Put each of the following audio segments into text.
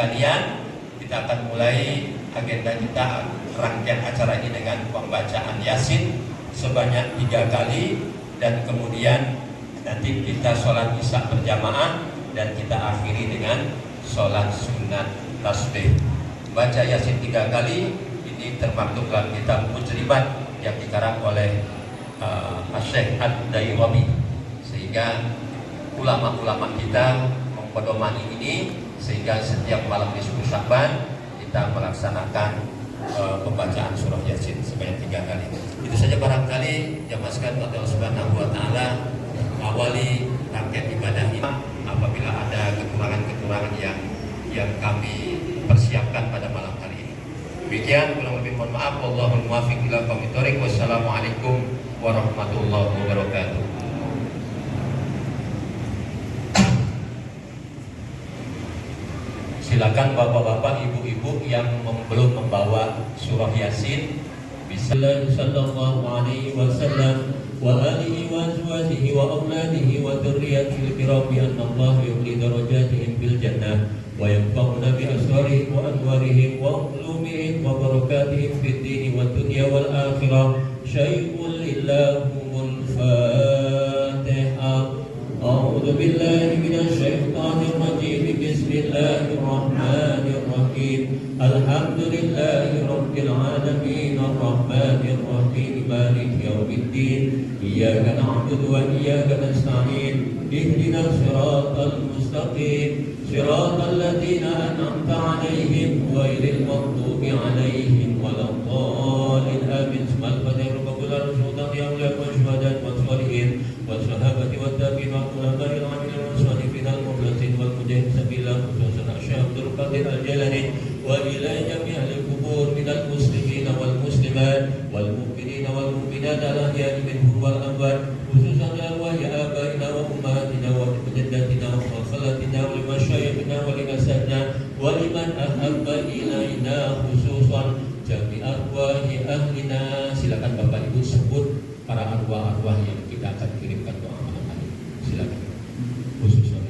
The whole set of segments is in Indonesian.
sekalian, kita akan mulai agenda kita rangkaian acara ini dengan pembacaan Yasin sebanyak 3 kali, dan kemudian nanti kita sholat isya berjamaah dan kita akhiri dengan sholat sunat tasbih. Baca Yasin 3 kali ini termaktub dalam kitab Mujribat yang dikarang oleh Syekh Ad-Dairawi, sehingga ulama-ulama kita mempedomani ini, sehingga setiap malam nisfu Sya'ban kita melaksanakan pembacaan surah Yasin sebanyak 3 kali. Itu saja barangkali jamaah sekalian Allah Subhanahu wa taala awali rangkaian ibadah ini. Apabila ada kekurangan-kekurangan yang kami persiapkan pada malam hari ini. Demikian, kurang lebih mohon maaf. Wallahul muwaffiq ila aqwamit thoriq. Wassalamualaikum warahmatullahi wabarakatuh. Silakan bapak-bapak, ibu-ibu yang belum membawa surah Yasin. Bismillahirrahmanirrahim. Sallallahu alaihi wasallam wa alihi wa azwajihi wa auladihi wa dzurriyyatihi kiram bi anna Allah yu'li darajatihim bil jannah wa yanfa'una bi asrarihim wa anwarihim wa ulumihim wa barakatihim fid dini wad dunya wal akhirah. Syai'un lillahumul Fatihah. A'udzu billahi minasy syaithanir rajim. Bismillahirrahmanirrahim. Alhamdulillahi rabbil alamin arrahmanir rahim maliki yaumiddin. Iyyaka na'budu wa iyyaka nasta'in. Ihdinas siratal mustaqim. Siratal ladzina an'amta 'alaihim ghairil maghdubi 'alaihim waladdallin. Amin. Subhanallah rabbul arsyil yang la wajhadat wa salihin wa sahabati wa tabi'in wa ulama'i al-'amilin wa salihin al-mukhlasin wal mujahidin sabillah khususan Syekh Abdul Qadir Al-Jalani wa ila jami'il qubur minal muslimin wal muslimat wal mu'minin wal mu'minat al-ahya'i minhum wal amwat, khususan arwah abaina wa ummahatina wa jaddatina wa khalatina wa limasyayikhina wa linasabna wa liman ahabba ilaina, khususan jami arwahi ahlina. Silakan Bapak Ibu sebut para arwah-arwah yang kita akan kirimkan doa malam hari. Silakan. Khususan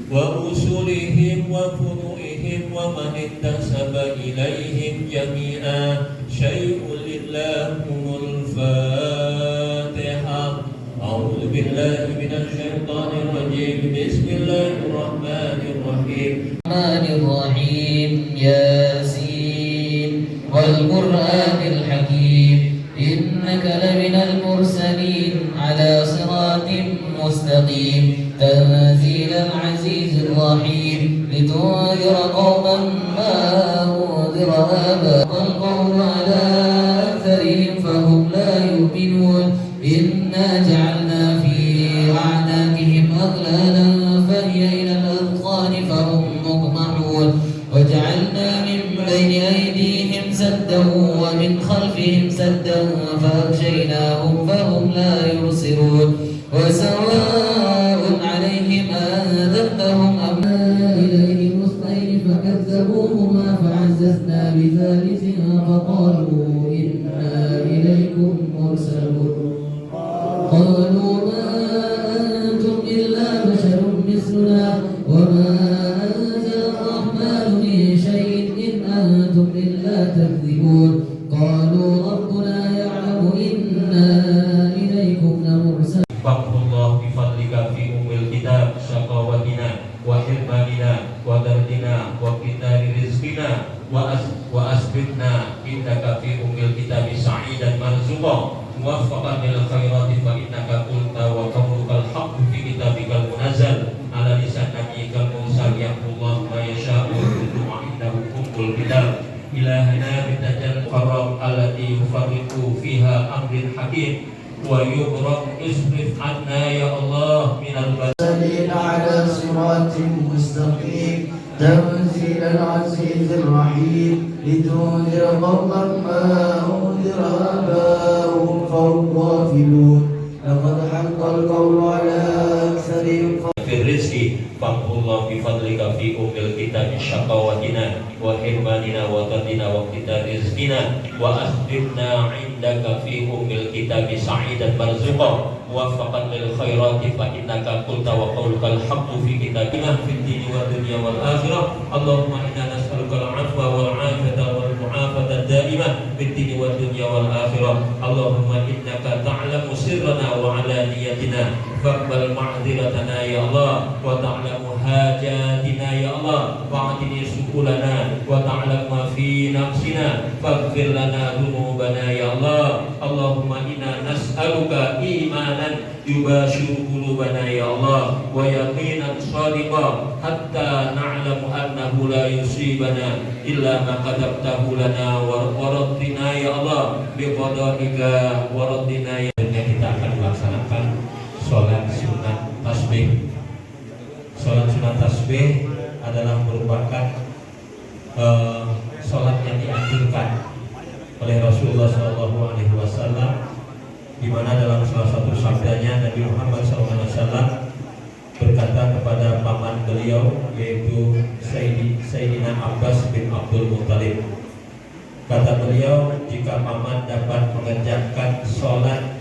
wa usulihim wa funu'ihim wa man intasaba ilaihim jami'a. Syai'un lillahumul Fatihah. A'udzu billahi minasy syaithanir rajim. Bismillahirrahmanirrahim. Rahmanirrahim. Yasin wal Qur'anil Hakim. Innaka laminal mursalin ala siratin mustaqim. تنزيل العزيز الرحيم لتنذر قوما ما أنذر آباؤهم والقول على أكثرهم فهم لا يؤمنون. إنا جعلنا في أعناقهم أغلالا فهي إلى الأذقان فهم مقمحون وجعلنا من بين أيديهم سدا ومن خلفهم سدا فأغشيناهم فهم لا يبصرون. وسواء عليهم أنذرتهم أم إليهم اثنين فكذبوهما فعززنا بثالث فقالوا إنا إليكم مرسلون. قالوا ما أنتم إلا بشر مثلنا وما أنزل الرحمن من شيء إن أنتم إلا تكذبون. قالوا ربنا يعلم إنا إليكم لمرسلون. Faqullah bifadlika fi umil kitab syaqawatina wa hirmanina wa dardina wa qitari rizqina wa asbitna indaka fi umil kitab sa'idan marzuqa muwaffaqan lil khairati fa innaka qulta wa qawlukal haqqu fi kitabikal munazzal ala lisan nabiyyikal mursal yaqullahu ma yasha'u wa indahu ummul kitab. Ilahana bitajal karam allati yufarriqu fiha amrin hakim wa yubraq isrif anna ya Allah minal balin ala siratin mustaqim tanzilal aziz العزيز الرحيم لتنذر قوما ما أنذر آباؤهم فهم غافلون لقد حق القول على أكثرهم في الرزق فامحو الله بفضلك في الكتاب شقواتنا وحرماننا وطردنا وقتا رزقنا وأخبرنا عندك في الكتاب سعيدا مرزقا موفقا للخيرات فإنك قلت وقولك الحق في كتابنا في الدين والدنيا والآخرة اللهم إنا نسألك العفو والعافية والمعافاة الدائمة في الدين والدنيا والآخرة اللهم إنك تعلم سرنا وعلانيتنا فاقبل معذرتنا يا الله وتعلم حاجاتنا يا الله واعطني سؤلنا وتعلم ما في نفسنا فاغفر لنا ذنوبنا يا الله اللهم إنا نسألك إيمانا يباشر قلوبنا يا الله ويقينا صادقا حتى نعلم أنه لا يصيبنا إلا ما كتبته لنا ورضنا يا الله بقضائك ورضنا يا الله. Kita akan melaksanakan sholat sunat tasbih. Sholat sunat tasbih adalah merupakan sholat yang dianjurkan oleh Rasulullah SAW, di mana dalam salah satu sabdanya Nabi Muhammad SAW berkata kepada paman beliau yaitu Sayyidina Abbas bin Abdul Muttalib. Kata beliau, jika paman dapat mengerjakan sholat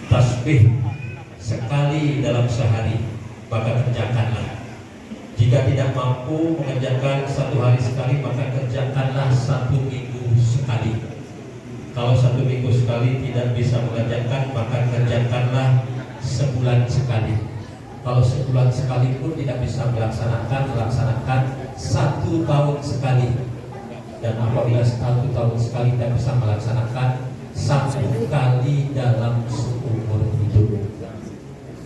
tasbih sekali dalam sehari, maka kerjakanlah. Jika tidak mampu mengerjakan satu hari sekali, maka kerjakanlah satu minggu sekali. Kalau satu minggu sekali tidak bisa mengerjakan, maka kerjakanlah sebulan sekali. Kalau sebulan sekali pun tidak bisa melaksanakan satu tahun sekali. Dan apabila satu tahun sekali tidak bisa melaksanakan, satu kali dalam seumur hidup.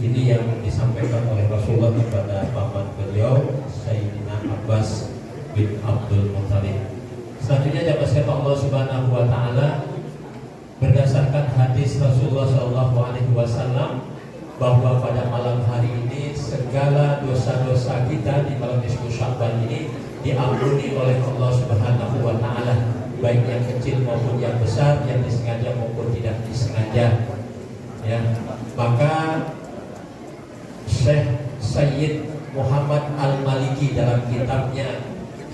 Ini yang disampaikan oleh Rasulullah kepada paman beliau Sayyidina Abbas bin Abdul Muttalib. Selanjutnya jabaskan Allah Subhanahu wa taala berdasarkan hadis Rasulullah SAW bahwa pada malam hari ini segala dosa-dosa kita di malam nisfu Sya'ban ini diampuni oleh Allah Subhanahu wa taala, baik yang kecil maupun yang besar, yang disengaja maupun tidak disengaja. Ya, maka Syekh Sayyid Muhammad Al-Maliki dalam kitabnya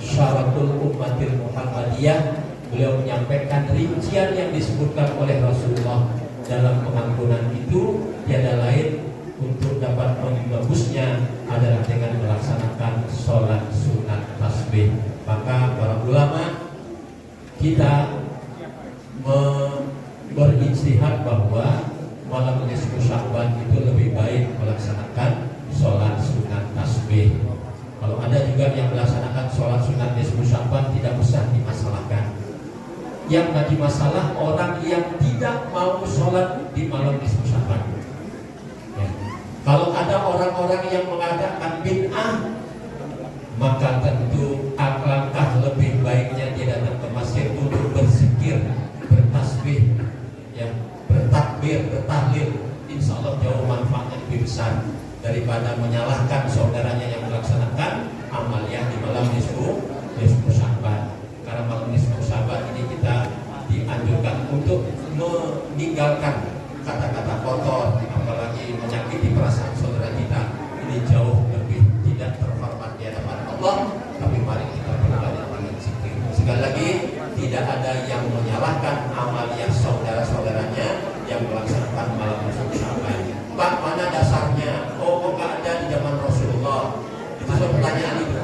Syaratul Ummatil Muhammadiyah, beliau menyampaikan rincian yang disebutkan oleh Rasulullah dalam pengampunan itu tiada lain untuk dapat menembusnya adalah dengan melaksanakan sholat sunat tasbih. Maka para ulama kita berijtihad bahwa malam nisfu Sya'ban itu lebih baik melaksanakan sholat sunat tasbih. Kalau ada juga yang melaksanakan sholat sunat nisfu Sya'ban tidak usah dimasalahkan. Yang tadi masalah orang yang tidak mau sholat di malam nisfu Sya'ban. Ya. Kalau ada orang-orang yang mengadakan bid'ah, maka tentu alangkah lebih baiknya dia datang ke masjid untuk berzikir, bertasbih, ya, bertakbir, bertahlil. Insya Allah jauh manfaatnya lebih besar daripada menyalahkan saudaranya yang melaksanakan amaliyah di malam nisfu Sya'ban. Karena malam nisfu Sya'ban ini kita dianjurkan untuk meninggalkan kata-kata kotor, apalagi menyakiti perasaan saudara kita. Ini jauh lebih tidak terhormat di hadapan Allah. Tapi mari kita berbanyak berzikir. Sekali lagi, tidak ada yang menyalahkan amaliyah saudara-saudaranya yang melaksanakan malam nisfu Sya'ban. Pak, mana dasarnya? Oh, nggak ada di zaman Rasulullah. Itu suatu pertanyaan itu.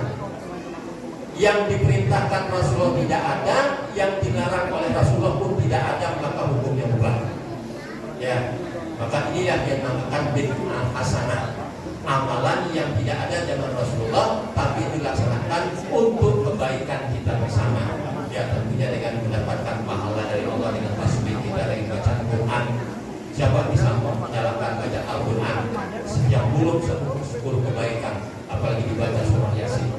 Yang diperintahkan Rasulullah tidak ada, yang dilarang oleh Rasulullah pun tidak ada, maka hukumnya mubah. Ya, maka inilah yang dinamakan bid'ah hasanah. Amalan yang tidak ada zaman Rasulullah, tapi dilaksanakan untuk kebaikan kita bersama. Ya, tentunya dengan mendapatkan pahala dari Allah dengan tasbih kita, dari bacaan Quran. Siapa bisa menyalahkan baca Al-Quran sejak belum 10 kebaikan, apalagi dibaca surah Yasin.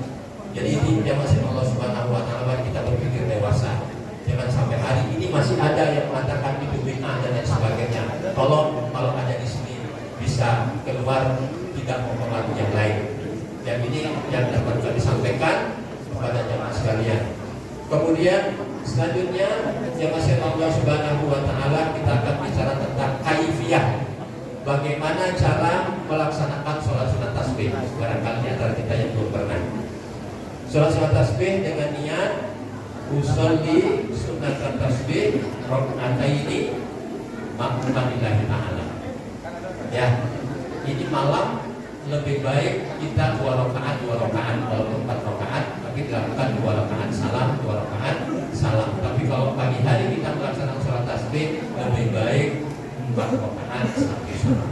Jadi ini yang masih Allah Subhanahu wa taala, kita berpikir dewasa. Jangan sampai hari ini masih ada yang mengatakan itu bid'ah dan lain sebagainya. Tolong kalau ada di sini bisa keluar, tidak mempengaruhi yang lain. Dan ini yang dapat kami sampaikan kepada jamaah sekalian. Kemudian selanjutnya jemaah Allah Subhanahu wa taala, kita akan bicara tentang kaifiyah. Bagaimana cara melaksanakan sholat sunat tasbih? Barangkali antara kita yang belum pernah. Sholat sunat tasbih dengan niat usolli sunat tasbih rakaataini ma'muman lillahi ta'ala. Ya, ini malam lebih baik kita 2 rakaat walaupun 4 rakaat, tapi dilakukan 2 rakaat salam, 2 rakaat salam. Tapi kalau pagi hari kita melaksanakan sholat tasbih, lebih baik 4 rakaat sampai salam.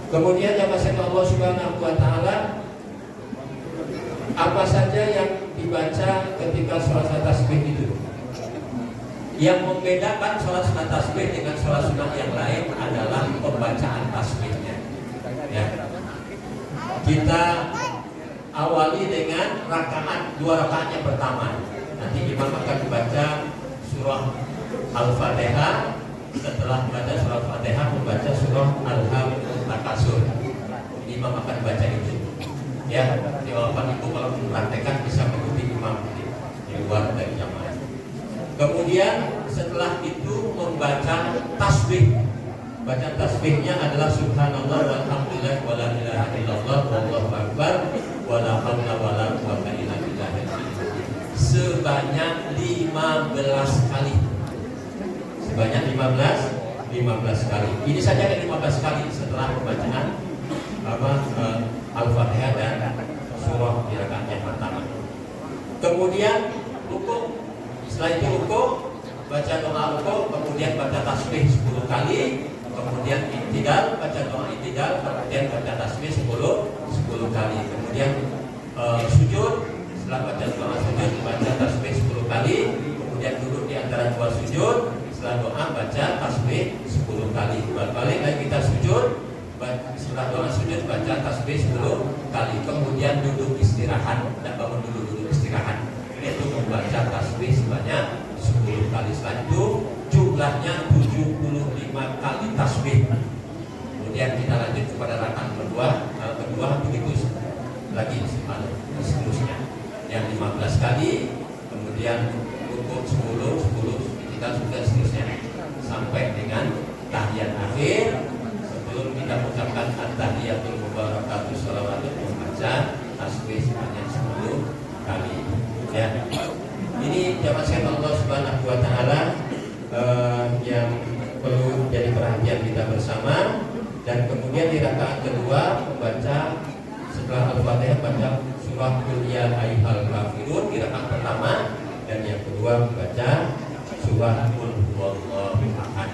Kemudian yang masih Allah Subhanahu wa taala, apa saja yang dibaca ketika sholat tasbih itu? Yang membedakan sholat sunat tasbih dengan sholat sunat yang lain adalah pembacaan tasbihnya. Ya. Kita awali dengan 2 rakaat yang pertama. Nanti imam akan membaca surah Al-Fatihah. Setelah membaca surah Al-Fatihah, membaca surah Al-Takasur. Imam akan baca itu. Ya, di Bapak Ibu kalau mempraktekkan bisa mengikuti imam di luar dari jamaah. Kemudian setelah itu membaca tasbih. Baca tasbihnya adalah subhanallah walhamdulillah wala ilaha illallah wallahu akbar wala haula wala quwwata illa billah. Sebanyak 15 kali. Sebanyak 15 kali. Ini saja yang 15 kali setelah pembacaan Al-Fatihah dan surah di rakaat yang pertama. Kemudian rukuk. Setelah itu rukuk, baca doa rukuk, kemudian baca tasbih 10 kali, kemudian i'tidal, baca doa i'tidal, kemudian baca tasbih 10 kali. Kemudian sujud, setelah baca doa sujud, baca tasbih 10 kali, kemudian duduk di antara 2 sujud, setelah doa baca tasbih 10 kali. Balik lagi kita sujud, setelah doa sujud baca tasbih 10 kali, kemudian duduk istirahat, tidak bangun dulu istirahat, itu membaca tasbih sebanyak 10 kali. Setelah itu jumlahnya 75 kali tasbih. Kemudian kita lanjut kepada rakaat kedua begitu lagi seterusnya yang 15 kali, kemudian rukuk 10 kita sudah seterusnya sampai dengan tahiyat akhir. Sebelum kita mengucapkan at-tahiyatul mubarakatuh sholawatun, membaca tasbih sebanyak 10 kali. Ya. Ini jamaah sekalian Allah Subhanahu wa taala yang perlu jadi perhatian kita bersama. Dan kemudian di rakaat kedua membaca setelah Al-Fatihah baca surah Qul ya ayyuhal kafirun di rakaat pertama, dan yang kedua membaca surah Qul huwallahu ahad.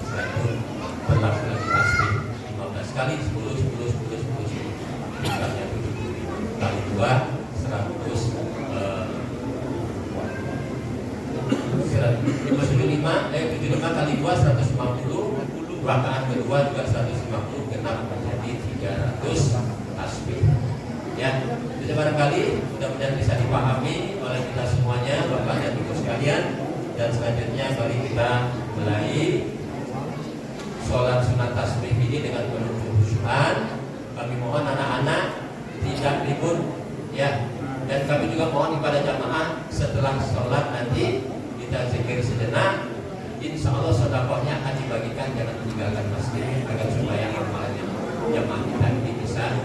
Setelah itu berlaku lagi tasbih 15 kali 10 jumlahnya 70 kali 2 75 kali 2 150, rakaat kedua juga 150, genap menjadi 300 tasbih. Ya, itu barangkali mudah-mudahan bisa dipahami oleh kita semuanya, Bapak dan Ibu sekalian. Dan selanjutnya mari kita mulai sholat sunat tasbih ini dengan penuh kekhusyukan. Kami mohon anak-anak tidak ribut, ya. Dan kami juga mohon kepada jamaah setelah sholat nanti kita zikir sejenak. Insya Allah sedekahnya akan dibagikan, jangan meninggalkan masjid, agar supaya amalannya jamaah kita ini bisa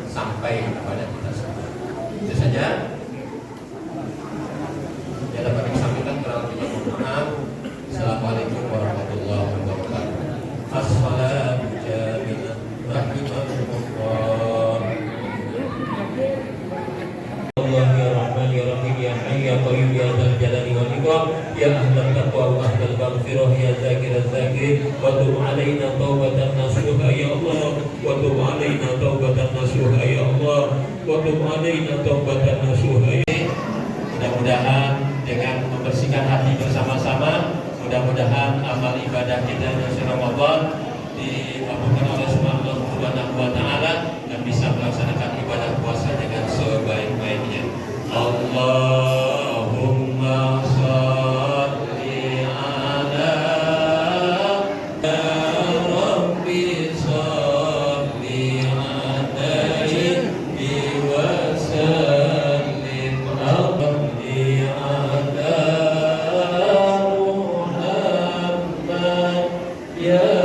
sampai kepada kita semua. Itu saja. Ya, dapat disampaikan, kurang lebihnya mohon maaf. Assalamualaikum warahmatullahi wabarakatuh. As-salatu jami'ah rahimakumullah. Allah ya Rahman ya Rahim ya Hayy ya Qayyum ya Dzal Jalali wal Ikram ya Ahlal Taqwa wa Ahlal Maghfirah ya Zakir az-Zakir wa tub alaina taubatan nasuha ya Allah wa tub alaina taubatan nasuha ya Allah wa tub alaina taubatan nasuha. Mudah-mudahan dengan membersihkan hati bersama-sama, mudah-mudahan amal ibadah kita di Ramadan diampunkan oleh Allah Subhanahu wa taala dan bisa melaksanakan ibadah puasa dengan sebaik-baiknya. Allahumma shalli ala Rabbi shalli alaihi wa sallim. يا